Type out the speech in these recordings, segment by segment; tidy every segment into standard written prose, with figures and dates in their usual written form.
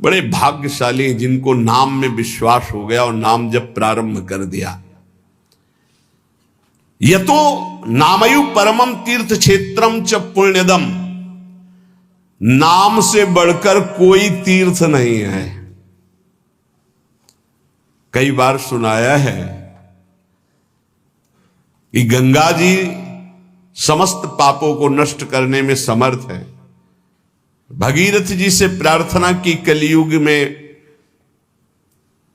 बड़े भाग्यशाली जिनको नाम में विश्वास हो गया और नाम जब प्रारंभ कर दिया। यतो नामयु परमम तीर्थ क्षेत्रम च पुण्यदम, नाम से बढ़कर कोई तीर्थ नहीं है। कई बार सुनाया है कि गंगा जी समस्त पापों को नष्ट करने में समर्थ है। भगीरथ जी से प्रार्थना की कलयुग में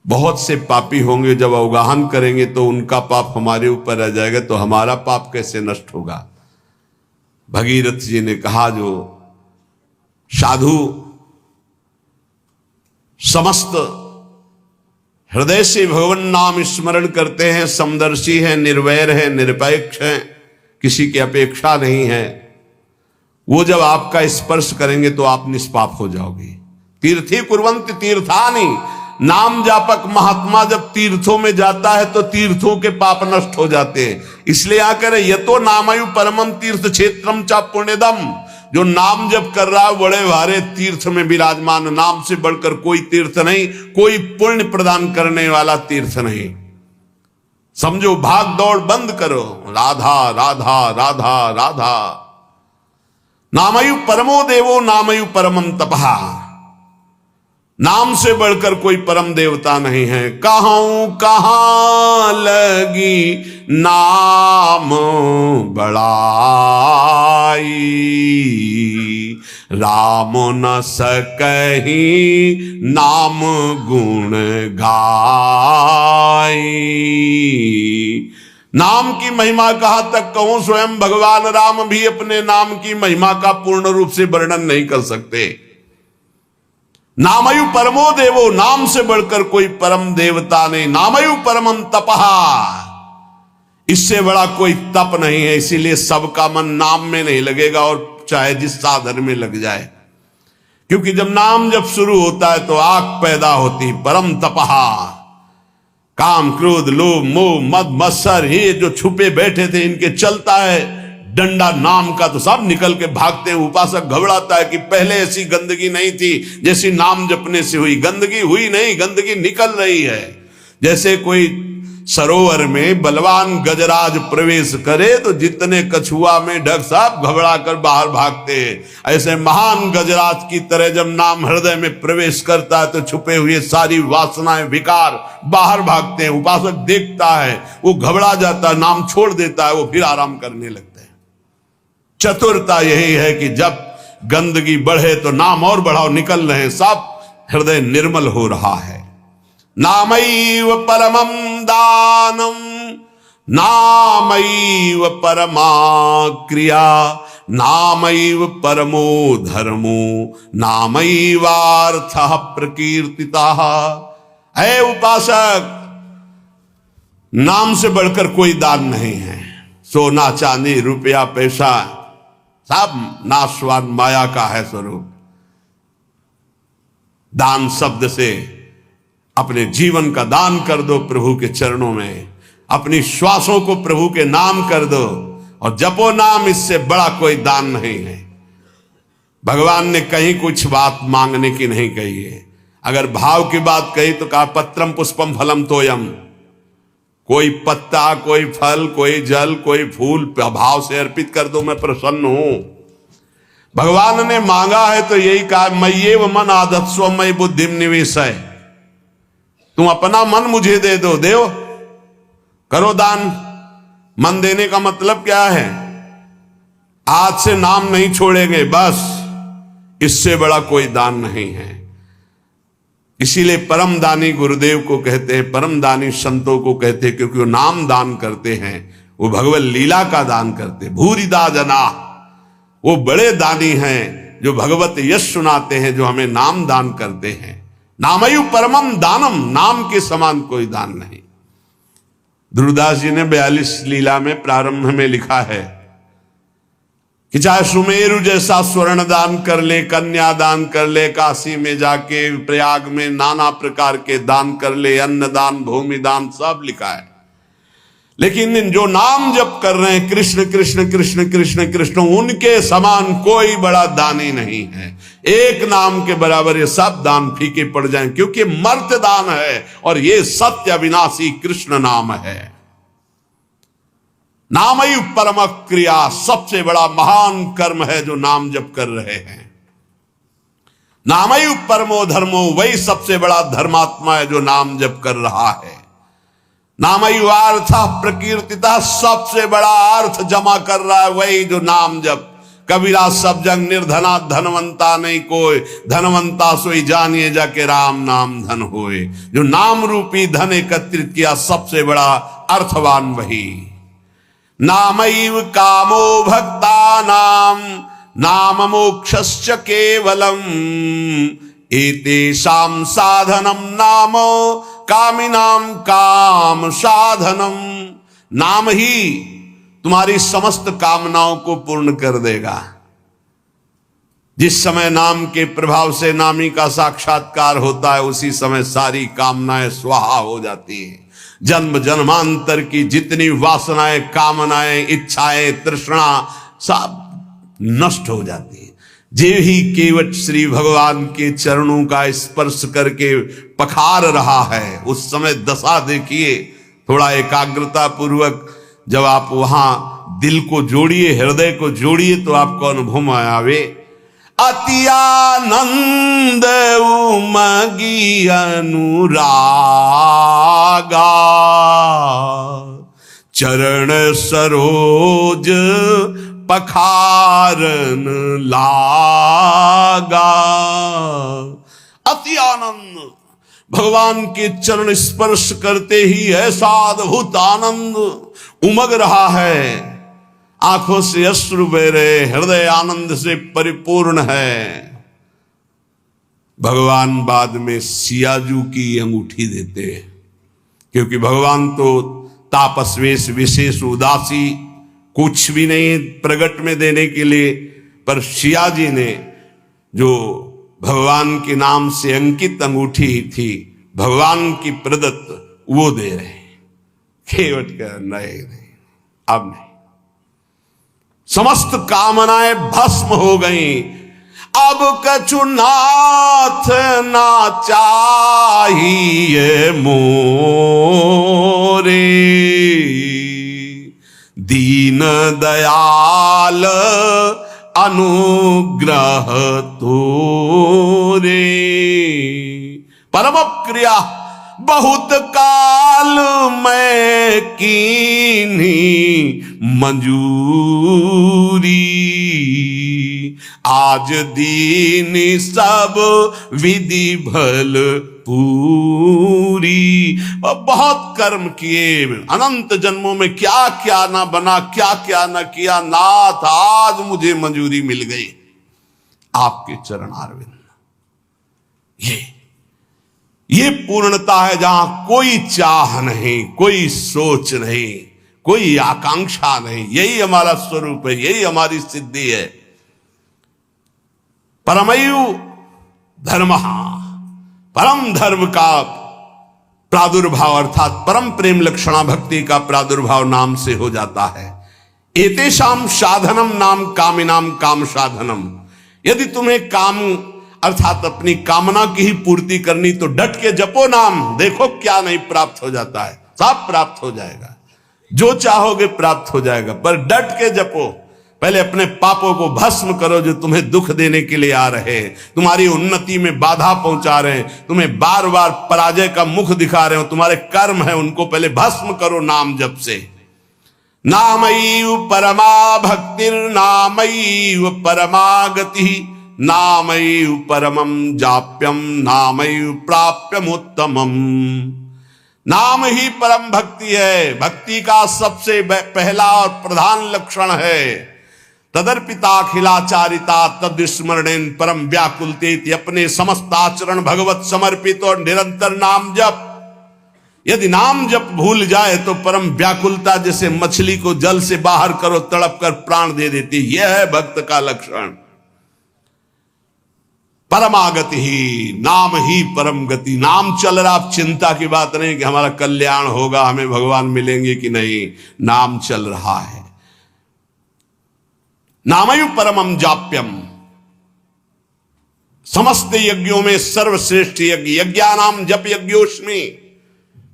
बहुत से पापी होंगे, जब अवगाहन करेंगे तो उनका पाप हमारे ऊपर आ जाएगा, तो हमारा पाप कैसे नष्ट होगा। भगीरथ जी ने कहा, जो साधु समस्त हृदय से भगवान नाम स्मरण करते हैं, समदर्शी हैं, निर्वैर हैं, निरपेक्ष हैं, किसी की अपेक्षा नहीं है, वो जब आपका स्पर्श करेंगे तो आप निष्पाप हो जाओगे। तीर्थी कुर्वन्ति तीर्थानि, नाम जापक महात्मा जब तीर्थों में जाता है तो तीर्थों के पाप नष्ट हो जाते हैं। इसलिए आकर यतो नामयु परमम तीर्थ क्षेत्रम चा पुण्यदम, जो नाम जप कर रहा है बड़े भारे तीर्थ में विराजमान, नाम से बढ़कर कोई तीर्थ नहीं, कोई पुण्य प्रदान करने वाला तीर्थ नहीं। समझो, भाग दौड़ बंद करो, राधा राधा राधा राधा। नामयु परमो देवो नामयु परमम तपहा, नाम से बढ़कर कोई परम देवता नहीं है। कहां कहां लगी नाम बड़ाई, राम न सकही नाम गुण गाई। नाम की महिमा कहां तक कहूं, स्वयं भगवान राम भी अपने नाम की महिमा का पूर्ण रूप से वर्णन नहीं कर सकते। नामयु परमो देवो, नाम से बढ़कर कोई परम देवता नहीं। नामयु परमम तपहा, इससे बड़ा कोई तप नहीं है। इसीलिए सबका मन नाम में नहीं लगेगा, और चाहे जिस साधन में लग जाए, क्योंकि जब नाम जब शुरू होता है तो आग पैदा होती। परम तपहा, काम क्रोध लोभ मोह मद मत्सर, ये जो छुपे बैठे थे इनके चलता है डंडा नाम का, तो सब निकल के भागते हैं। उपासक घबराता है कि पहले ऐसी गंदगी नहीं थी जैसी नाम जपने से हुई। गंदगी हुई नहीं, गंदगी निकल रही है। जैसे कोई सरोवर में बलवान गजराज प्रवेश करे तो जितने कछुआ में ढक सब घबरा कर बाहर भागते हैं, ऐसे महान गजराज की तरह जब नाम हृदय में प्रवेश करता है तो छुपे हुए सारी वासनाएं विकार बाहर भागते हैं। उपासक देखता है, वो घबरा जाता है, नाम छोड़ देता है, वो फिर आराम करने लगता है। चतुरता यही है कि जब गंदगी बढ़े तो नाम और बढ़ाओ, निकल रहे, सब हृदय निर्मल हो रहा है। नामैव परमं दानम, नामैव परमा क्रिया, नामैव परमो धर्मो, नामैवार्थः प्रकीर्तितः। है उपासक, नाम से बढ़कर कोई दान नहीं है। सोना चांदी रुपया पैसा सब नाशवान माया का है स्वरूप। दान शब्द से अपने जीवन का दान कर दो प्रभु के चरणों में, अपनी श्वासों को प्रभु के नाम कर दो और जपो नाम, इससे बड़ा कोई दान नहीं है। भगवान ने कहीं कुछ बात मांगने की नहीं कही है। अगर भाव की बात कही तो कहा पत्रम पुष्पम फलम तोयम, कोई पत्ता कोई फल कोई जल कोई फूल भाव से अर्पित कर दो, मैं प्रसन्न हूं। भगवान ने मांगा है तो यही कहा, मय्येव मन आदत्स्व मयि बुद्धिम निवेशय, तुम अपना मन मुझे दे दो, देव करो दान। मन देने का मतलब क्या है? आज से नाम नहीं छोड़ेंगे, बस, इससे बड़ा कोई दान नहीं है। इसीलिए परम दानी गुरुदेव को कहते हैं, परम दानी संतों को कहते हैं, क्योंकि वो नाम दान करते हैं, वो भगवत लीला का दान करते हैं। भूरिदा जना, वो बड़े दानी हैं जो भगवत यश सुनाते हैं, जो हमें नाम दान करते हैं। नामयु परमम दानम, नाम के समान कोई दान नहीं। ध्रुवदास जी ने 42 लीला में प्रारंभ में लिखा है कि चाहे सुमेरु जैसा स्वर्ण दान कर ले, कन्या दान कर ले, काशी में जाके प्रयाग में नाना प्रकार के दान कर ले, अन्न दान भूमि दान सब लिखा है, लेकिन जो नाम जप कर रहे हैं कृष्ण कृष्ण कृष्ण कृष्ण कृष्ण, उनके समान कोई बड़ा दानी नहीं है। एक नाम के बराबर ये सब दान फीके पड़ जाएं, क्योंकि मर्त दान है और ये सत्य अविनाशी कृष्ण नाम है। नामई परम क्रिया, सबसे बड़ा महान कर्म है जो नाम जप कर रहे हैं। नामई परमो धर्मो, वही सबसे बड़ा धर्मात्मा है जो नाम जप कर रहा है। नामयुवार्थ प्रकीर्तिता, सबसे बड़ा अर्थ जमा कर रहा है वही जो नाम जप। कबीरा सब जंग निर्धना धनवंता नहीं कोई, धनवंता सोई जानिए जाके राम नाम धन होए। जो नाम रूपी धन एकत्रित किया सबसे बड़ा अर्थवान वही। नामैव कामो भक्ता नाम, नाम मोक्षस्य केवलम, एतेषां साधनम नाम कामिनाम काम साधनम। नाम ही तुम्हारी समस्त कामनाओं को पूर्ण कर देगा। जिस समय नाम के प्रभाव से नामी का साक्षात्कार होता है, उसी समय सारी कामनाएं स्वाहा हो जाती हैं। जन्म जन्मांतर की जितनी वासनाएं, कामनाएं, इच्छाएं, तृष्णा सब नष्ट हो जाती है। जे ही केवट श्री भगवान के चरणों का स्पर्श करके पखार रहा है, उस समय दशा देखिए। थोड़ा एकाग्रता पूर्वक जब आप वहां दिल को जोड़िए, हृदय को जोड़िए, तो आपको अनुभव में आवे। अति आनंद उमगी अनुरागा, चरण सरोज पखारन लागा। अति आनंद, भगवान के चरण स्पर्श करते ही ऐसा अद्भुत आनंद उमग रहा है। आंखों से अश्रु बह रहे, हृदय आनंद से परिपूर्ण है। भगवान बाद में सियाजू की अंगूठी देते हैं, क्योंकि भगवान तो तापस्वेश विशेष उदासी कुछ भी नहीं प्रगट में देने के लिए, पर सिया जी ने जो भगवान के नाम से अंकित अंगूठी थी, भगवान की प्रदत्त, वो दे रहे हैं। केवट का नहीं, अब नहीं। समस्त कामनाएं भस्म हो गई। अब कछु नाथ ना चाहिए मोरे, दीन दयाल अनुग्रह तोरे। परम क्रिया बहुत काल में कीन्ही मंजूरी, आज दीन सब विधि भल पूरी। और बहुत कर्म किए, अनंत जन्मों में क्या क्या ना बना, क्या क्या ना किया, नाथ आज मुझे मंजूरी मिल गई आपके चरणारविंद। ये पूर्णता है जहां कोई चाह नहीं, कोई सोच नहीं, कोई आकांक्षा नहीं। यही हमारा स्वरूप है, यही हमारी सिद्धि है। परमयु धर्म, परम धर्म का प्रादुर्भाव अर्थात परम प्रेम लक्षणा भक्ति का प्रादुर्भाव नाम से हो जाता है। एतेषाम साधनम नाम कामिनाम काम साधनम। यदि तुम्हें काम अर्थात अपनी कामना की ही पूर्ति करनी, तो डट के जपो नाम, देखो क्या नहीं प्राप्त हो जाता है। सब प्राप्त हो जाएगा, जो चाहोगे प्राप्त हो जाएगा, पर डट के जपो। पहले अपने पापों को भस्म करो जो तुम्हें दुख देने के लिए आ रहे हैं, तुम्हारी उन्नति में बाधा पहुंचा रहे हैं, तुम्हें बार बार पराजय का मुख दिखा रहे हो, तुम्हारे कर्म है, उनको पहले भस्म करो नाम जप से। नामैव परमा भक्तिर नामैव परमा गति, नामैव परमं जाप्यम नामैव प्राप्यम उत्तमम। नाम ही परम भक्ति है, भक्ति का सबसे पहला और प्रधान लक्षण है। तदर्पिताखिलाचारिता तद्स्मरणेन परम व्याकुलते, अपने समस्त आचरण भगवत समर्पित और निरंतर नाम जप। यदि नाम जप भूल जाए तो परम व्याकुलता, जैसे मछली को जल से बाहर करो तड़प कर प्राण दे देती, यह है भक्त का लक्षण। परमागति ही, नाम ही परम गति। नाम चल रहा, अब चिंता की बात नहीं कि हमारा कल्याण होगा, हमें भगवान मिलेंगे कि नहीं, नाम चल रहा है। नामयु परमम जाप्यम, समस्त यज्ञों में सर्वश्रेष्ठ यज्ञ, यज्ञानाम जप यज्ञोस्मि,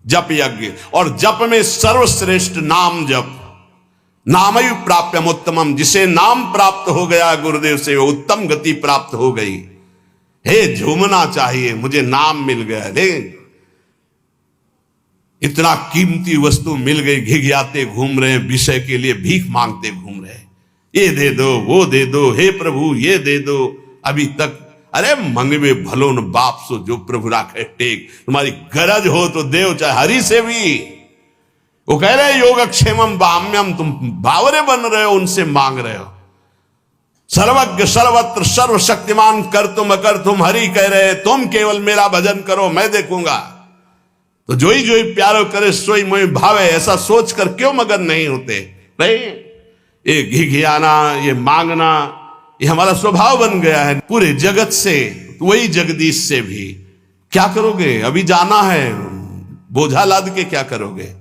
जप यज्ञ, और जप में सर्वश्रेष्ठ नाम जप। नामयु प्राप्यम उत्तमम, जिसे नाम प्राप्त हो गया गुरुदेव से, वो उत्तम गति प्राप्त हो गई। हे, झूमना चाहिए, मुझे नाम मिल गया। ले, इतना कीमती वस्तु मिल गई, घिघियाते घूम रहे हैं, विषय के लिए भीख मांगते घूम रहे हैं, ये दे दो, वो दे दो, हे प्रभु ये दे दो। अभी तक, अरे मंगवे भलो न बाप सो जो प्रभु राखे टेक। तुम्हारी गरज हो तो देव, चाहे हरि से भी। वो कह रहे योगक्षेमम बाम्यम, तुम बावरे बन रहे हो, उनसे मांग रहे हो। सर्वज्ञ सर्वत्र सर्वशक्तिमान कर तुम अकर तुम, हरि कह रहे तुम केवल मेरा भजन करो, मैं देखूंगा। तो जो ही प्यारो करे सोई मोहि भावे, ऐसा सोच कर क्यों मगन नहीं होते? नहीं, ये घिघियाना, ये मांगना, ये हमारा स्वभाव बन गया है। पूरे जगत से, वही जगदीश से भी क्या करोगे? अभी जाना है, बोझा लाद के क्या करोगे?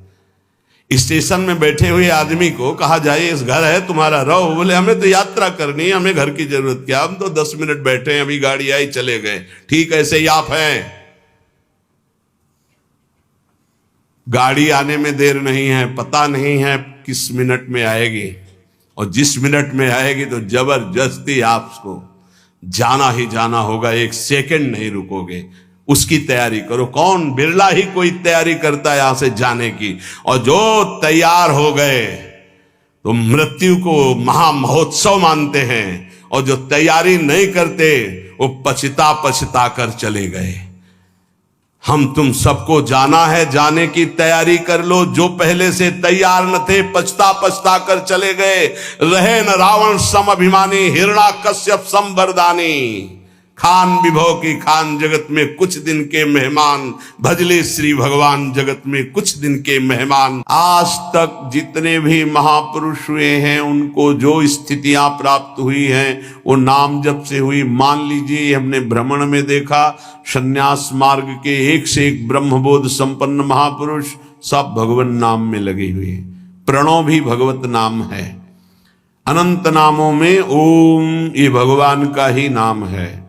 स्टेशन में बैठे हुए आदमी को कहा जाए इस घर है तुम्हारा, रहो। बोले हमें तो यात्रा करनी है, हमें घर की जरूरत क्या, हम तो 10 मिनट बैठे हैं, अभी गाड़ी आई चले गए। ठीक ऐसे ही आप हैं, गाड़ी आने में देर नहीं है, पता नहीं है किस मिनट में आएगी, और जिस मिनट में आएगी तो जबरदस्ती आपको जाना ही जाना होगा, एक सेकंड नहीं रुकोगे, उसकी तैयारी करो। कौन, बिरला ही कोई तैयारी करता है यहां से जाने की। और जो तैयार हो गए तो मृत्यु को महामहोत्सव मानते हैं, और जो तैयारी नहीं करते वो पछता पछता कर चले गए। हम तुम सबको जाना है, जाने की तैयारी कर लो। जो पहले से तैयार न थे, पछता पछता कर चले गए। रहे न रावण सम अभिमानी, हिरण्याकश्यप सम वरदानी। खान विभव की खान, जगत में कुछ दिन के मेहमान, भजले श्री भगवान जगत में कुछ दिन के मेहमान। आज तक जितने भी महापुरुष हुए हैं, उनको जो स्थितियां प्राप्त हुई हैं वो नाम जप से हुई। मान लीजिए हमने भ्रमण में देखा, संन्यास मार्ग के एक से एक ब्रह्मबोध संपन्न महापुरुष सब भगवान नाम में लगे हुए। प्रणव भी भगवत नाम है। अनंत नामों में ओम ये भगवान का ही नाम है,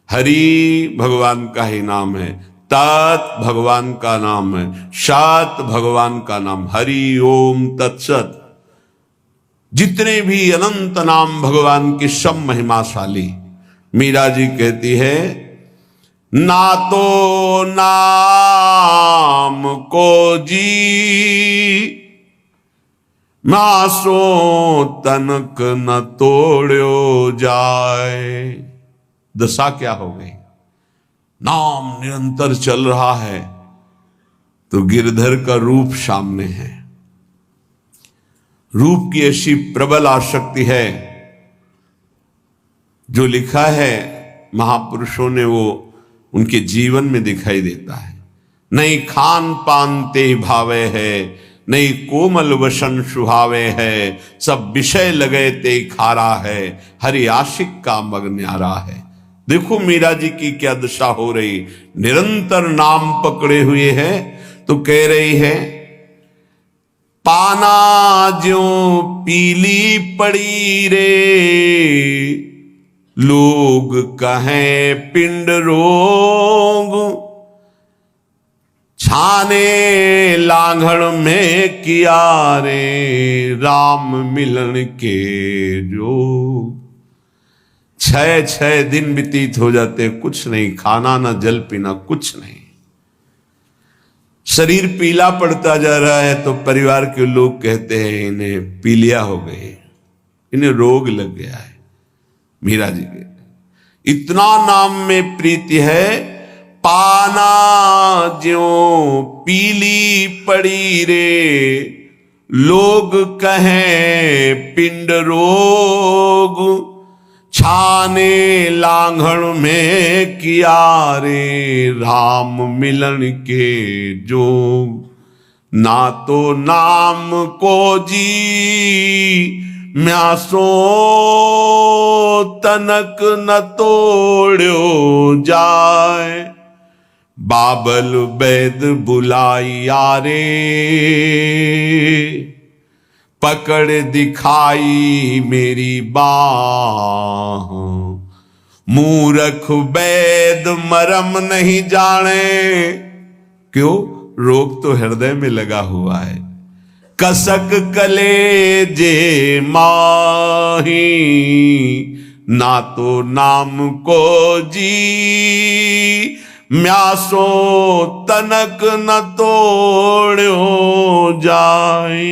हरि भगवान का ही नाम है, तत् भगवान का नाम है, सत भगवान का नाम, हरि ओम तत्सत। जितने भी अनंत नाम भगवान की सब महिमाशाली। मीरा जी कहती है, ना तो नाम को जी मासो तनक न तोड़ो जाए। दशा क्या हो गई? नाम निरंतर चल रहा है तो गिरधर का रूप सामने है। रूप की ऐसी प्रबल आसक्ति है, जो लिखा है महापुरुषों ने वो उनके जीवन में दिखाई देता है। नहीं खान पान ते भावे है, नहीं कोमल वसन सुहावे है, सब विषय लगे ते खारा है, हरि आशिक का मग न्यारा है। देखो मीरा जी की क्या दशा हो रही, निरंतर नाम पकड़े हुए है। तो कह रही है, पाना ज्यों पीली पड़ी रे, लोग कहें पिंड रोग, छाने लांघड़ में किया रे, राम मिलन के जोग। 6 दिन व्यतीत हो जाते, कुछ नहीं, खाना ना जल पीना, कुछ नहीं। शरीर पीला पड़ता जा रहा है तो परिवार के लोग कहते हैं इन्हें पीलिया हो गई, इन्हें रोग लग गया है। मीरा जी के इतना नाम में प्रीति है, पाना ज्यों पीली पड़ी रे, लोग कहें पिंड रोग, छाने लांघड़ में किया रे, राम मिलन के जोग। ना तो नाम को जी म्यासो तनक न तोड़ो जाए, बाबल बैद बुलाइया रे, पकड़ दिखाई मेरी बाह, मूर्ख बैद मरम नहीं जाने। क्यों? रोग तो हृदय में लगा हुआ है। कसक कलेजे माही, ना तो नाम को जी, म्यासो तनक न तोड़ो जाए।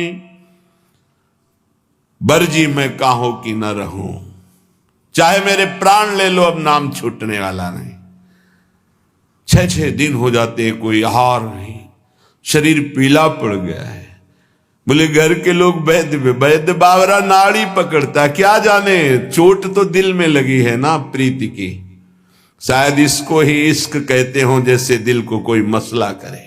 बरजी मैं काहो की न रहूं, चाहे मेरे प्राण ले लो, अब नाम छूटने वाला नहीं। 6-6 दिन हो जाते, कोई आहार नहीं, शरीर पीला पड़ गया है। बोले घर के लोग वैद्य बावरा नाड़ी पकड़ता, क्या जाने चोट तो दिल में लगी है ना प्रीति की। शायद इसको ही इश्क कहते हो, जैसे दिल को कोई मसला करे।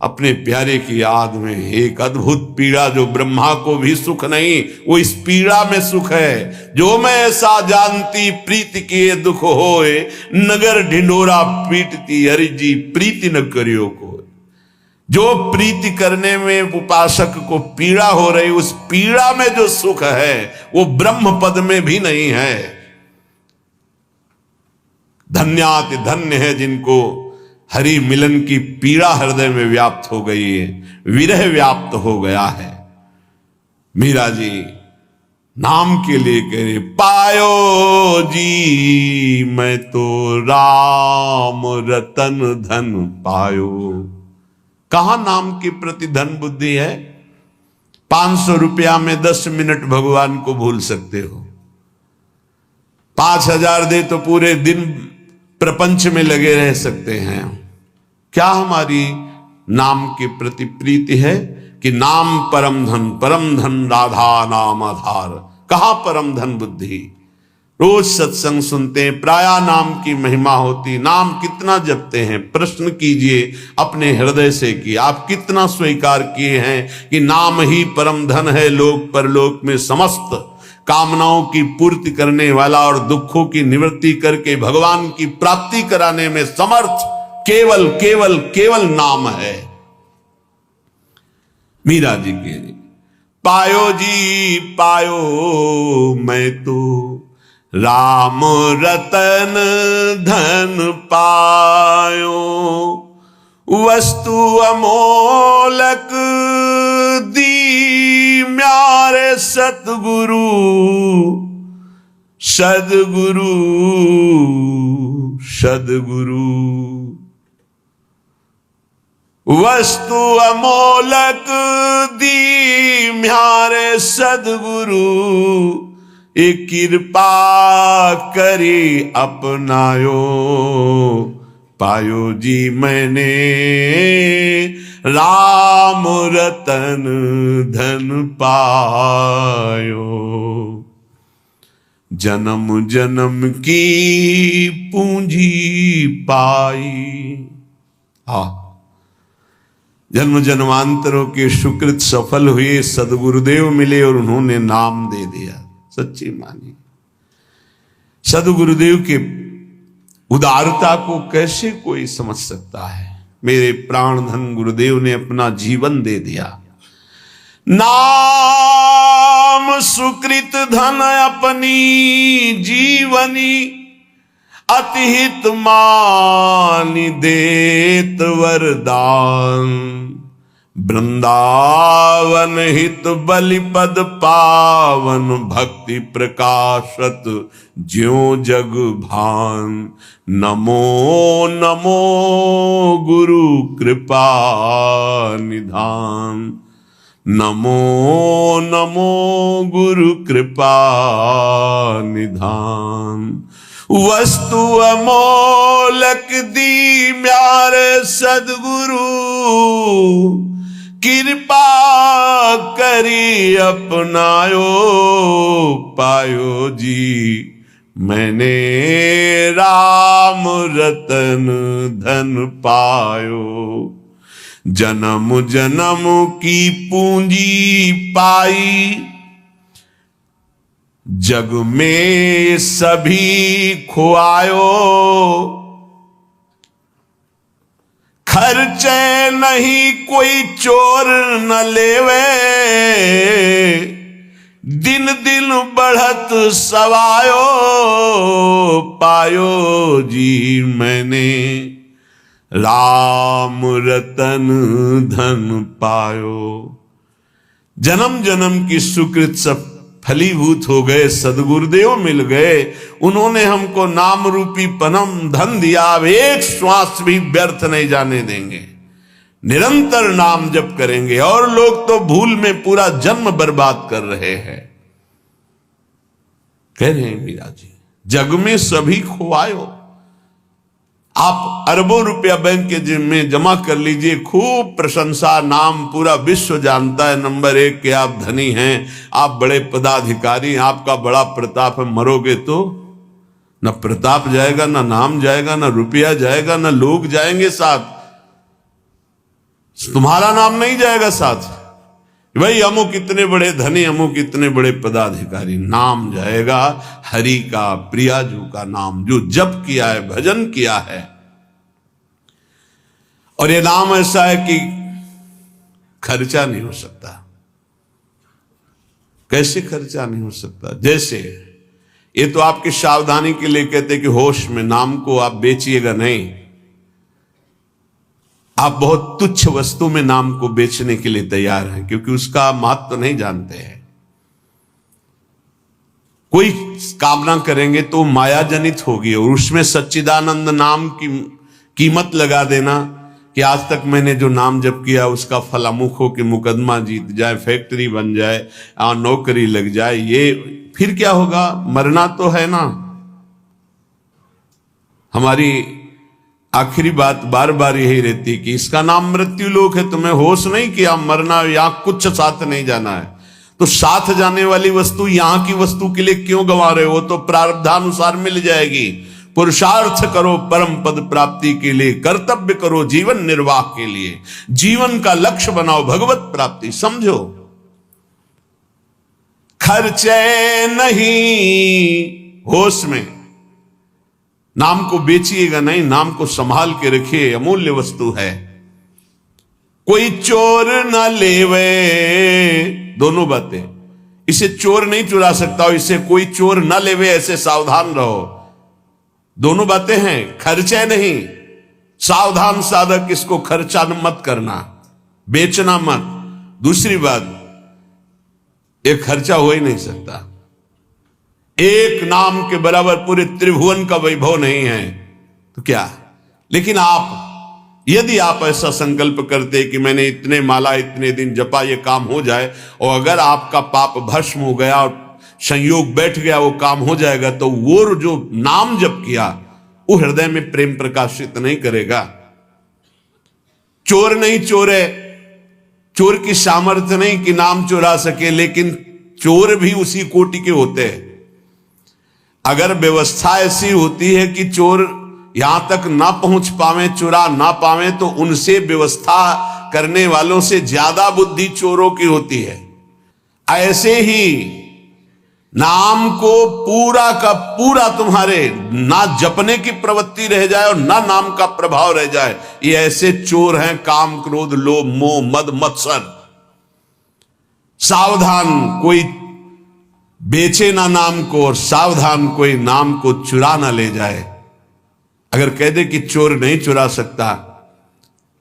अपने प्यारे की याद में एक अद्भुत पीड़ा, जो ब्रह्मा को भी सुख नहीं, वो इस पीड़ा में सुख है। जो मैं ऐसा जानती प्रीति के दुख होए, नगर ढिंडोरा पीटती हरि जी प्रीति न करियो को। जो प्रीति करने में उपासक को पीड़ा हो रही, उस पीड़ा में जो सुख है वो ब्रह्म पद में भी नहीं है। धन्याति धन्य है जिनको हरि मिलन की पीड़ा हृदय में व्याप्त हो गई है, विरह व्याप्त हो गया है। मीरा जी नाम के लिए कह रहे, पायो जी मैं तो राम रतन धन पायो। कहां नाम के प्रति धन बुद्धि है? 500 रुपया में 10 मिनट भगवान को भूल सकते हो। 5000 दे तो पूरे दिन प्रपंच में लगे रह सकते हैं। क्या हमारी नाम के प्रति प्रीति है कि नाम परम धन राधा नाम आधार। कहां परम धन बुद्धि? रोज सत्संग सुनते हैं, प्राया नाम की महिमा होती, नाम कितना जपते हैं? प्रश्न कीजिए अपने हृदय से कि आप कितना स्वीकार किए हैं कि नाम ही परम धन है, लोक परलोक में समस्त कामनाओं की पूर्ति करने वाला और दुखों की निवृत्ति करके भगवान की प्राप्ति कराने में समर्थ केवल केवल केवल नाम है। मीरा जी के पायो जी पायो मैं तो राम रतन धन पायो, वस्तु अमोलक दी म्यारे सतगुरु सदगुरु सदगुरु। वस्तु अमोलक दी म्यारे सदगुरु, एक कृपा करी अपनायो। पायो जी मैंने राम रतन धन पायो, जन्म जन्म की पूंजी पाई। जन्म जन्मांतरों के सुकृत सफल हुए, सदगुरुदेव मिले और उन्होंने नाम दे दिया। सच्ची मानी सदगुरुदेव के उदारता को कैसे कोई समझ सकता है? मेरे प्राण धन गुरुदेव ने अपना जीवन दे दिया। नाम सुकृत धन अपनी जीवनी, अतिहित मानि देत वरदान। वृंदावन हित बलिपद पावन, भक्ति प्रकाशत ज्यों जग भान। नमो नमो गुरु कृपा निधान, नमो नमो गुरु कृपा निधान। वस्तु अमोलक दी म्यारे सदगुरु, कृपा करी अपनायो। पायो जी मैंने राम रतन धन पायो, जन्म जन्म की पूंजी पाई। जग में सभी खुआयो, खर्चे नहीं कोई चोर न लेवे, दिन दिन बढ़त सवायो, पायो जी मैंने राम रतन धन पायो। जन्म जन्म की सुकृत सब फलीभूत हो गए, सदगुरुदेव मिल गए, उन्होंने हमको नाम रूपी परम धन दिया। अब एक श्वास भी व्यर्थ नहीं जाने देंगे, निरंतर नाम जप करेंगे। और लोग तो भूल में पूरा जन्म बर्बाद कर रहे हैं। कह रहे हैं मीरा जी, जग में सभी खुआयो। आप अरबों रुपया बैंक के में जमा कर लीजिए, खूब प्रशंसा, नाम पूरा विश्व जानता है नंबर 1 के आप धनी हैं, आप बड़े पदाधिकारी, आपका बड़ा प्रताप है। मरोगे तो न प्रताप जाएगा, न नाम जाएगा, न रुपया जाएगा, न लोग जाएंगे साथ, तुम्हारा नाम नहीं जाएगा साथ। भाई अमुक इतने बड़े धनी, अमुक इतने बड़े पदाधिकारी, नाम जाएगा हरि का, प्रियाजू का नाम, जो जप किया है, भजन किया है। और ये नाम ऐसा है कि खर्चा नहीं हो सकता। कैसे खर्चा नहीं हो सकता? जैसे ये तो आपकी सावधानी के लिए कहते कि होश में नाम को आप बेचिएगा नहीं। आप बहुत तुच्छ वस्तु में नाम को बेचने के लिए तैयार हैं, क्योंकि उसका महत्व नहीं जानते हैं। कोई कामना करेंगे तो माया जनित होगी, और उसमें सच्चिदानंद नाम की कीमत लगा देना कि आज तक मैंने जो नाम जप किया उसका फल अमुक हो कि मुकदमा जीत जाए, फैक्ट्री बन जाए, नौकरी लग जाए, ये फिर क्या होगा? मरना तो है ना। हमारी आखिरी बात बार बार यही रहती कि इसका नाम मृत्यु लोक है, तुम्हें होश नहीं किया, मरना यहां कुछ साथ नहीं जाना है। तो साथ जाने वाली वस्तु यहां की वस्तु के लिए क्यों गंवा रहे हो? तो प्रारब्धानुसार मिल जाएगी। पुरुषार्थ करो परम पद प्राप्ति के लिए, कर्तव्य करो जीवन निर्वाह के लिए, जीवन का लक्ष्य बनाओ भगवत प्राप्ति। समझो, खर्चे नहीं, होश में नाम को बेचिएगा नहीं, नाम को संभाल के रखिए, अमूल्य वस्तु है। कोई चोर न लेवे, दोनों बातें, इसे चोर नहीं चुरा सकता, और इसे कोई चोर न लेवे, ऐसे सावधान रहो। दोनों बातें हैं, खर्चे नहीं, सावधान साधक, इसको खर्चा मत करना, बेचना मत। दूसरी बात, एक खर्चा हो ही नहीं सकता, एक नाम के बराबर पूरे त्रिभुवन का वैभव नहीं है तो क्या। लेकिन आप, यदि आप ऐसा संकल्प करते कि मैंने इतने माला इतने दिन जपा, ये काम हो जाए, और अगर आपका पाप भस्म हो गया और संयोग बैठ गया, वो काम हो जाएगा, तो वो जो नाम जप किया वो हृदय में प्रेम प्रकाशित नहीं करेगा। चोर नहीं चोरे, चोर की सामर्थ्य नहीं कि नाम चुरा सके, लेकिन चोर भी उसी कोटि के होते हैं। अगर व्यवस्था ऐसी होती है कि चोर यहां तक ना पहुंच पावे, चुरा ना पावे, तो उनसे व्यवस्था करने वालों से ज्यादा बुद्धि चोरों की होती है। ऐसे ही नाम को पूरा का पूरा तुम्हारे ना जपने की प्रवृत्ति रह जाए और ना नाम का प्रभाव रह जाए, ये ऐसे चोर हैं काम क्रोध लोभ मोह मद मत्सर। सावधान कोई बेचे ना नाम को, और सावधान कोई नाम को चुरा ना ले जाए। अगर कह दे कि चोर नहीं चुरा सकता,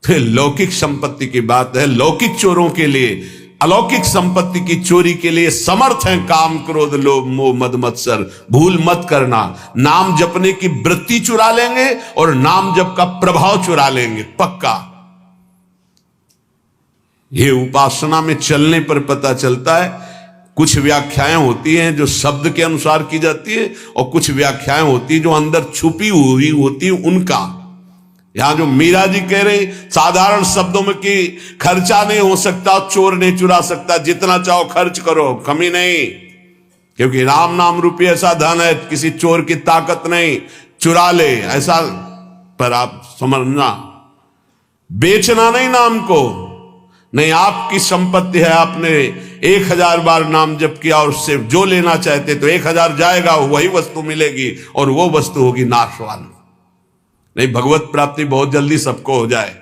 तो लौकिक संपत्ति की बात है। लौकिक चोरों के लिए, अलौकिक संपत्ति की चोरी के लिए समर्थ हैं काम क्रोध लोभ मोह मद मत्सर। भूल मत करना, नाम जपने की वृत्ति चुरा लेंगे और नाम जप का प्रभाव चुरा लेंगे, पक्का। ये उपासना में चलने पर पता चलता है। कुछ व्याख्याएं होती हैं जो शब्द के अनुसार की जाती है, और कुछ व्याख्याएं होती है जो अंदर छुपी हुई होती है उनका। यहां जो मीरा जी कह रहे साधारण शब्दों में कि खर्चा नहीं हो सकता, चोर नहीं चुरा सकता, जितना चाहो खर्च करो, कमी नहीं, क्योंकि राम नाम रूपी ऐसा धन है, किसी चोर की ताकत नहीं, चुरा ले ऐसा। पर आप समझना, बेचना नहीं नाम को, नहीं आपकी संपत्ति है, आपने 1000 बार नाम जप किया और उससे जो लेना चाहते तो 1000 जाएगा, वही वस्तु मिलेगी और वो वस्तु होगी नाशवान। नहीं, भगवत प्राप्ति बहुत जल्दी सबको हो जाए।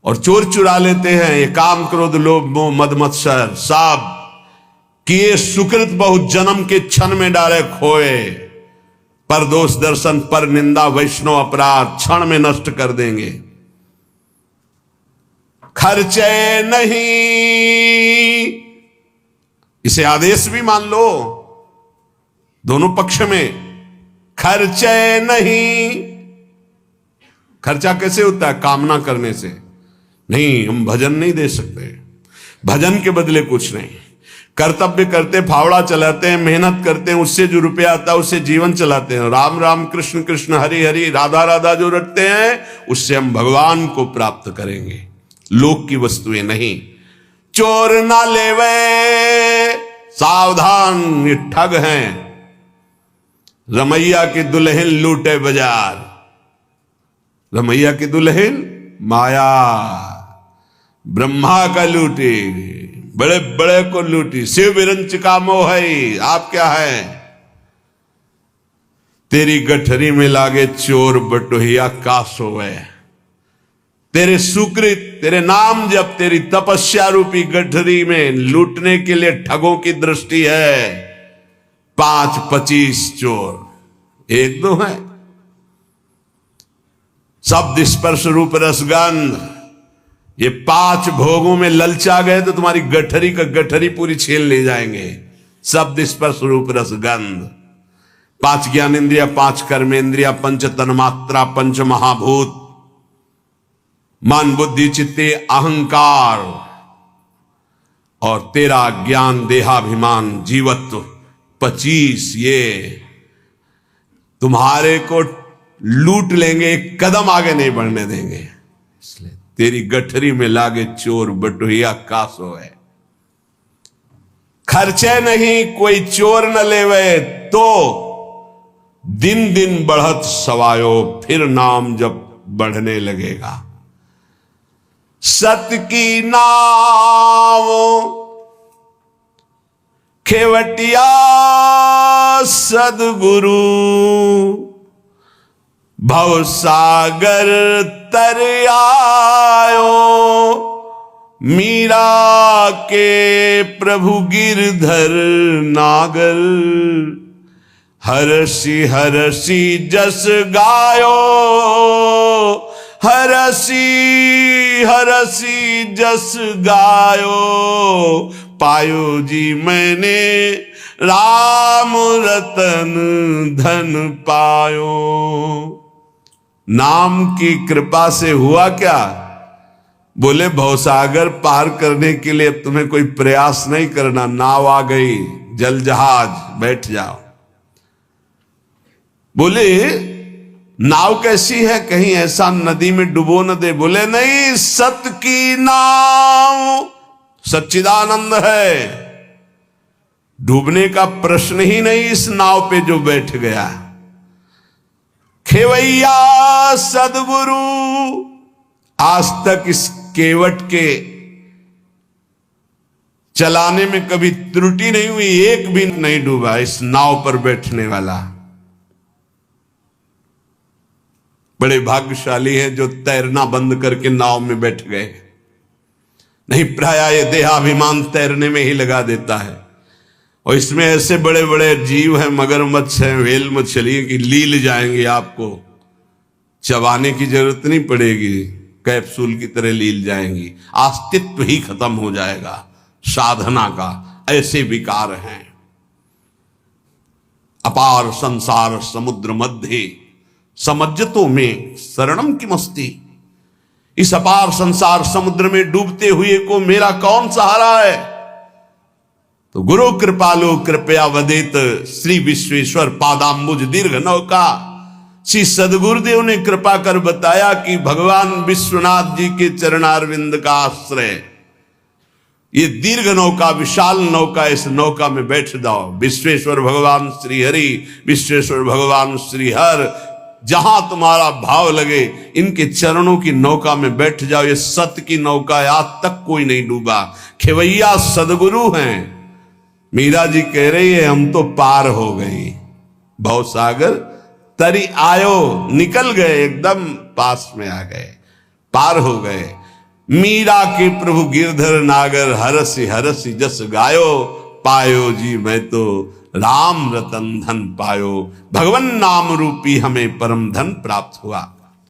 और चोर चुरा लेते हैं ये काम क्रोध लोभ मोह मद मत्सर सब किए सुकृत बहुत जन्म के क्षण में डाले खोए, पर दोष दर्शन पर निंदा वैष्णव अपराध क्षण में नष्ट कर देंगे। खर्चे नहीं, इसे आदेश भी मान लो दोनों पक्ष में। खर्चे नहीं, खर्चा कैसे होता है? कामना करने से। नहीं, हम भजन नहीं दे सकते, भजन के बदले कुछ नहीं। कर्तव्य करते, फावड़ा चलाते हैं, मेहनत करते हैं, उससे जो रुपया आता है उससे जीवन चलाते हैं। राम राम कृष्ण कृष्ण हरि हरि राधा राधा जो रटते हैं उससे हम भगवान को प्राप्त करेंगे, लोक की वस्तुएं नहीं। चोर ना लेवे, सावधान ये ठग हैं। रमैया की दुल्हन लूटे बाजार, रमैया की दुल्हन माया, ब्रह्मा का लूटी, बड़े बड़े को लूटी। शिव विरंच का मोह है, आप क्या है? तेरी गठरी में लागे चोर बटोहिया का सोवे। तेरे सुकृत, तेरे नाम जब तेरी तपस्या रूपी गठरी में लूटने के लिए ठगों की दृष्टि है। 5-25 चोर, 1-2 है। शब्द स्पर्श रूप रसगंध, ये 5 भोगों में ललचा गए तो तुम्हारी गठरी का गठरी पूरी छीन ले जाएंगे। शब्द स्पर्श रूप रसगंध, 5 ज्ञानेन्द्रिया, 5 कर्मेंद्रिया, 5 तन्मात्रा, 5 महाभूत, मन बुद्धि चित्ते अहंकार और तेरा ज्ञान देहाभिमान जीवत्व 25, ये तुम्हारे को लूट लेंगे, एक कदम आगे नहीं बढ़ने देंगे। इसलिए तेरी गठरी में लागे चोर बटोहिया का सोए। खर्चे नहीं कोई चोर न लेवे, तो दिन दिन बढ़त सवायो, फिर नाम जब बढ़ने लगेगा। सत की नाव खेवटिया सदगुरु, भव सागर तर आयो। मीरा के प्रभु गिरधर नागर, हरसी हरसी जस गायो। हरसी हरसी जस गायो, पायो जी मैंने राम रतन धन पायो। नाम की कृपा से हुआ क्या? बोले भवसागर पार करने के लिए अब तुम्हें कोई प्रयास नहीं करना, नाव आ गई, जल जहाज, बैठ जाओ। बोले नाव कैसी है, कहीं ऐसा नदी में डुबो न दे। बोले नहीं, सत की नाव सच्चिदानंद है, डूबने का प्रश्न ही नहीं इस नाव पे जो बैठ गया। खेवैया सदगुरु, आज तक इस केवट के चलाने में कभी त्रुटि नहीं हुई, एक भी नहीं डूबा इस नाव पर बैठने वाला। बड़े भाग्यशाली हैं जो तैरना बंद करके नाव में बैठ गए। नहीं, प्राय ये देहाभिमान तैरने में ही लगा देता है। और इसमें ऐसे बड़े बड़े जीव हैं, मगरमच्छ हैं, व्हेल मछली की लील जाएंगे, आपको चबाने की जरूरत नहीं पड़ेगी, कैप्सूल की तरह लील जाएंगी, अस्तित्व ही खत्म हो जाएगा साधना का। ऐसे विकार हैं। अपार संसार समुद्र मध्य, समज्जतों में शरणम की मस्ती। इस अपार संसार समुद्र में डूबते हुए को मेरा कौन सहारा है? तो गुरु कृपालु कृपया वदेत, श्री विश्वेश्वर पादाम्बुज दीर्घ नौका। श्री सदगुरुदेव ने कृपा कर बताया कि भगवान विश्वनाथ जी के चरणारविंद का आश्रय, ये दीर्घ नौका, विशाल नौका, इस नौका में बैठ जाओ। विश्वेश्वर भगवान श्री हरि, विश्वेश्वर भगवान श्री हर जहां तुम्हारा भाव लगे इनके चरणों की नौका में बैठ जाओ। ये सत्य की नौका है, आज तक कोई नहीं डूबा। खेवैया सदगुरु हैं। मीरा जी कह रही है हम तो पार हो गए भव सागर तरी आयो, निकल गए, एकदम पास में आ गए, पार हो गए। मीरा के प्रभु गिरधर नागर हरसि हरसि जस गायो, पायो जी मैं तो राम रतन धन पायो। भगवन नाम रूपी हमें परम धन प्राप्त हुआ।